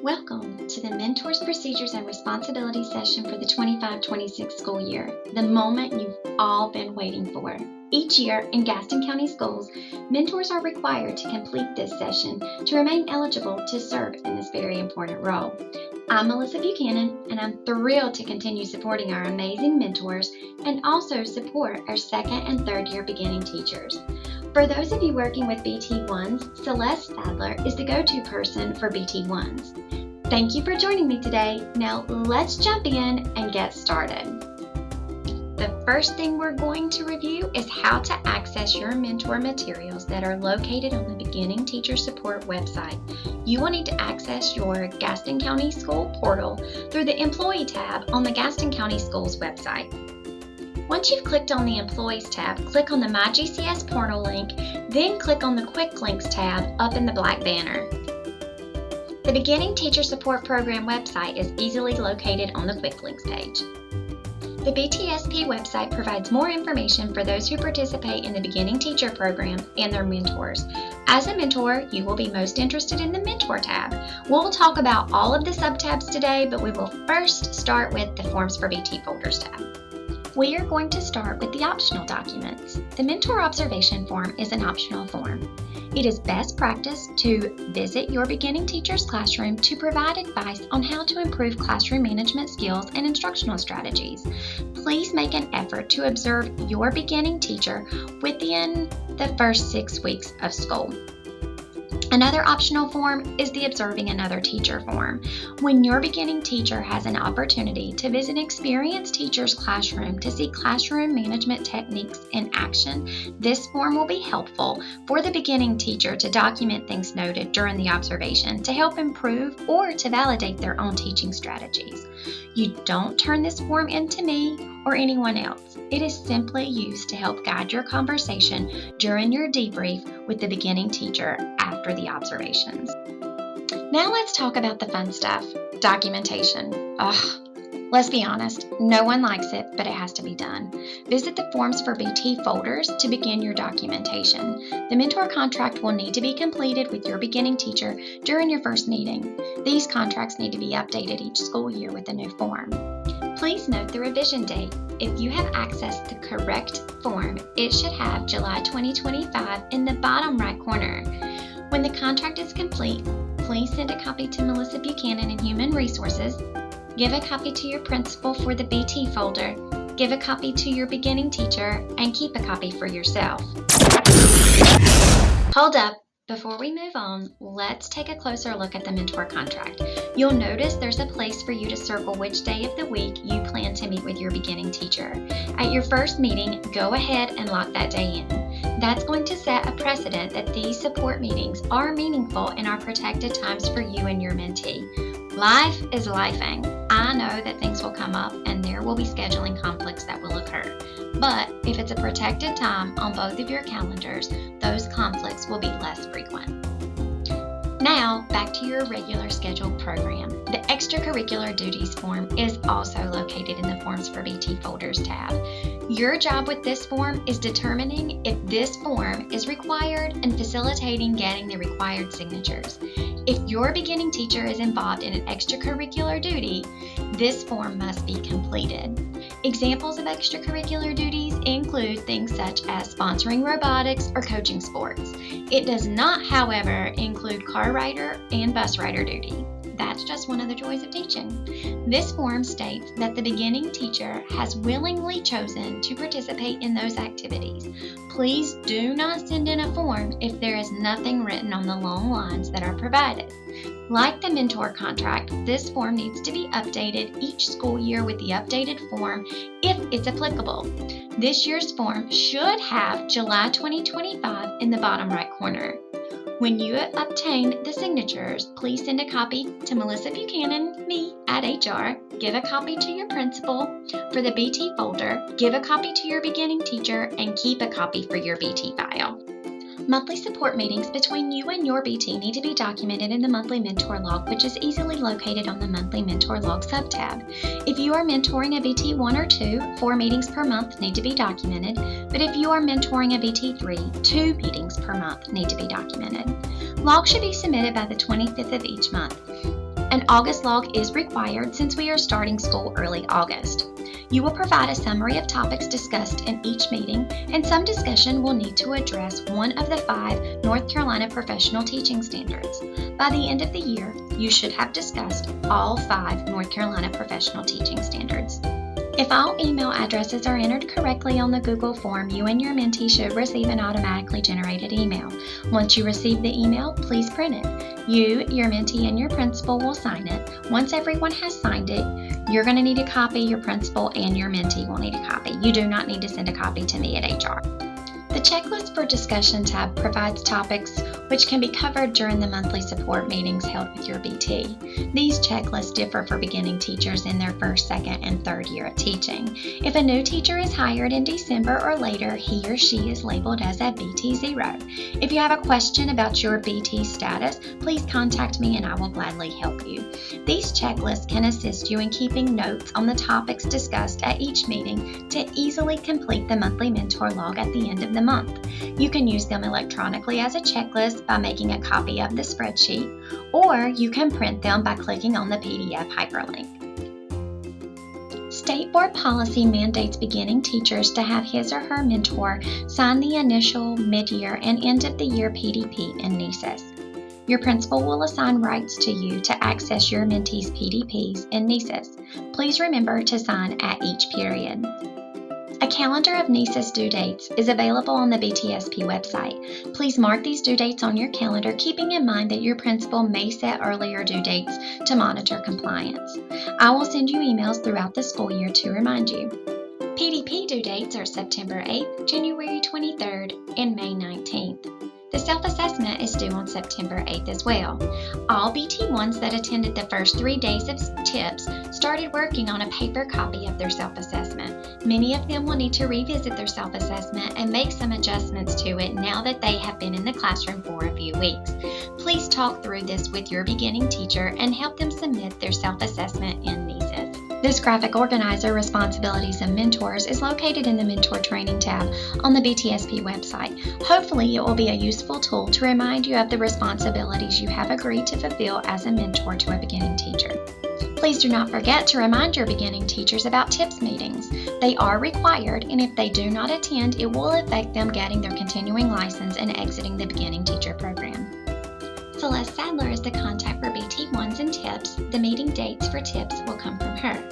Welcome to the Mentors, Procedures, and Responsibilities session for the 25-26 school year, the moment you've all been waiting for. Each year in Gaston County Schools, mentors are required to complete this session to remain eligible to serve in this very important role. I'm Melissa Buchanan, and I'm thrilled to continue supporting our amazing mentors and also support our second and third year beginning teachers. For those of you working with BT1s, Celeste Sadler is the go-to person for BT1s. Thank you for joining me today. Now let's jump in and get started. The first thing we're going to review is how to access your mentor materials that are located on the Beginning Teacher Support website. You will need to access your Gaston County School portal through the Employee tab on the Gaston County Schools website. Once you've clicked on the Employees tab, click on the My GCS portal link, then click on the Quick Links tab up in the black banner. The Beginning Teacher Support Program website is easily located on the Quick Links page. The BTSP website provides more information for those who participate in the Beginning Teacher Program and their mentors. As a mentor, you will be most interested in the Mentor tab. We'll talk about all of the subtabs today, but we will first start with the Forms for BT Folders tab. We are going to start with the optional documents. The Mentor Observation Form is an optional form. It is best practice to visit your beginning teacher's classroom to provide advice on how to improve classroom management skills and instructional strategies. Please make an effort to observe your beginning teacher within the first 6 weeks of school. Another optional form is the Observing Another Teacher form. When your beginning teacher has an opportunity to visit an experienced teacher's classroom to see classroom management techniques in action, this form will be helpful for the beginning teacher to document things noted during the observation to help improve or to validate their own teaching strategies. You don't turn this form into me or anyone else. It is simply used to help guide your conversation during your debrief with the beginning teacher after the observations. Now let's talk about the fun stuff, documentation. Let's be honest, no one likes it, but it has to be done. Visit the Forms for BT folders to begin your documentation. The mentor contract will need to be completed with your beginning teacher during your first meeting. These contracts need to be updated each school year with a new form. Please note the revision date. If you have accessed the correct form, it should have July 2025 in the bottom right corner. When the contract is complete, please send a copy to Melissa Buchanan in Human Resources. Give a copy to your principal for the BT folder, give a copy to your beginning teacher, and keep a copy for yourself. Hold up. Before we move on, let's take a closer look at the mentor contract. You'll notice there's a place for you to circle which day of the week you plan to meet with your beginning teacher. At your first meeting, go ahead and lock that day in. That's going to set a precedent that these support meetings are meaningful and are protected times for you and your mentee. Life is lifing. I know that things will come up and there will be scheduling conflicts that will occur. But if it's a protected time on both of your calendars, those conflicts will be less frequent. Now, back to your regular scheduled program. The extracurricular duties form is also located in the Forms for BT Folders tab. Your job with this form is determining if this form is required and facilitating getting the required signatures. If your beginning teacher is involved in an extracurricular duty, this form must be completed. Examples of extracurricular duties include things such as sponsoring robotics or coaching sports. It does not, however, include car rider and bus rider duty. That's just one of the joys of teaching. This form states that the beginning teacher has willingly chosen to participate in those activities. Please do not send in a form if there is nothing written on the long lines that are provided. Like the mentor contract, this form needs to be updated each school year with the updated form if it's applicable. This year's form should have July 2025 in the bottom right corner. When you obtain the signatures, please send a copy to Melissa Buchanan, me, at HR. Give a copy to your principal for the BT folder. Give a copy to your beginning teacher and keep a copy for your BT file. Monthly support meetings between you and your BT need to be documented in the Monthly Mentor Log, which is easily located on the Monthly Mentor Log subtab. If you are mentoring a BT 1 or 2, 4 meetings per month need to be documented, but if you are mentoring a BT 3, 2 meetings per month need to be documented. Logs should be submitted by the 25th of each month. An August log is required since we are starting school early August. You will provide a summary of topics discussed in each meeting, and some discussion will need to address one of the 5 North Carolina professional teaching standards. By the end of the year, you should have discussed all 5 North Carolina professional teaching standards. If all email addresses are entered correctly on the Google form, you and your mentee should receive an automatically generated email. Once you receive the email, please print it. You, your mentee, and your principal will sign it. Once everyone has signed it, you're going to need a copy, your principal and your mentee will need a copy. You do not need to send a copy to me at HR. The Checklist for Discussion tab provides topics which can be covered during the monthly support meetings held with your BT. These checklists differ for beginning teachers in their first, second, and third year of teaching. If a new teacher is hired in December or later, he or she is labeled as a BT0. If you have a question about your BT status, please contact me and I will gladly help you. These checklists can assist you in keeping notes on the topics discussed at each meeting to easily complete the monthly mentor log at the end of the month. You can use them electronically as a checklist by making a copy of the spreadsheet, or you can print them by clicking on the PDF hyperlink. State board policy mandates beginning teachers to have his or her mentor sign the initial, mid-year, and end-of-the-year PDP and NESAs. Your principal will assign rights to you to access your mentee's PDPs and NESAs. Please remember to sign at each period. A calendar of NESA's due dates is available on the BTSP website. Please mark these due dates on your calendar, keeping in mind that your principal may set earlier due dates to monitor compliance. I will send you emails throughout the school year to remind you. PDP due dates are September 8th, January 23rd, and May 19th. The self-assessment is due on September 8th as well. All BT1s that attended the first 3 days of TIPS started working on a paper copy of their self-assessment. Many of them will need to revisit their self-assessment and make some adjustments to it now that they have been in the classroom for a few weeks. Please talk through this with your beginning teacher and help them submit their self-assessment in NESAs. This graphic organizer, Responsibilities of Mentors, is located in the Mentor Training tab on the BTSP website. Hopefully, it will be a useful tool to remind you of the responsibilities you have agreed to fulfill as a mentor to a beginning teacher. Please do not forget to remind your beginning teachers about TIPS meetings. They are required, and if they do not attend, it will affect them getting their continuing license and exiting the beginning teacher program. Celeste Sadler is the contact for BT1s and TIPS. The meeting dates for TIPS will come from her.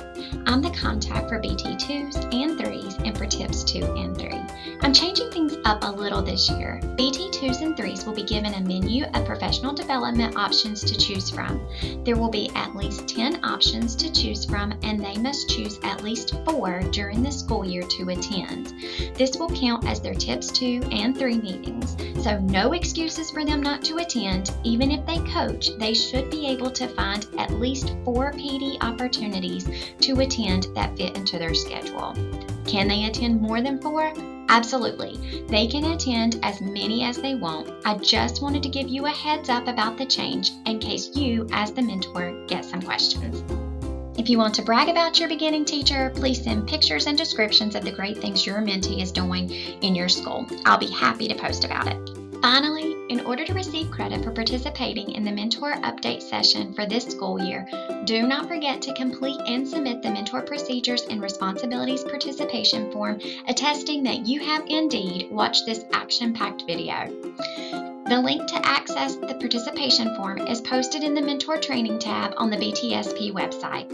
I'm the contact for BT2s and 3s and for TIPS 2 and 3. I'm changing things up a little this year. BT2s and 3s will be given a menu of professional development options to choose from. There will be at least 10 options to choose from, and they must choose at least 4 during the school year to attend. This will count as their TIPS 2 and 3 meetings, so no excuses for them not to attend. Even if they coach, they should be able to find at least 4 PD opportunities to attend that fit into their schedule. Can they attend more than 4? Absolutely. They can attend as many as they want. I just wanted to give you a heads up about the change in case you, as the mentor, get some questions. If you want to brag about your beginning teacher, please send pictures and descriptions of the great things your mentee is doing in your school. I'll be happy to post about it. Finally, in order to receive credit for participating in the Mentor Update session for this school year, do not forget to complete and submit the Mentor Procedures and Responsibilities Participation Form attesting that you have indeed watched this action-packed video. The link to access the participation form is posted in the Mentor Training tab on the BTSP website.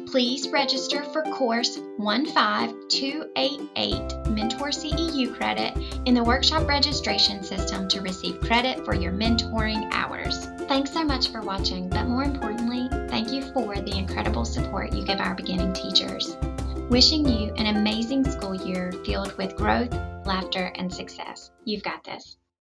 Please register for course 15288 Mentor CEU credit in the workshop registration system to receive credit for your mentoring hours. Thanks so much for watching, but more importantly, thank you for the incredible support you give our beginning teachers. Wishing you an amazing school year filled with growth, laughter, and success. You've got this.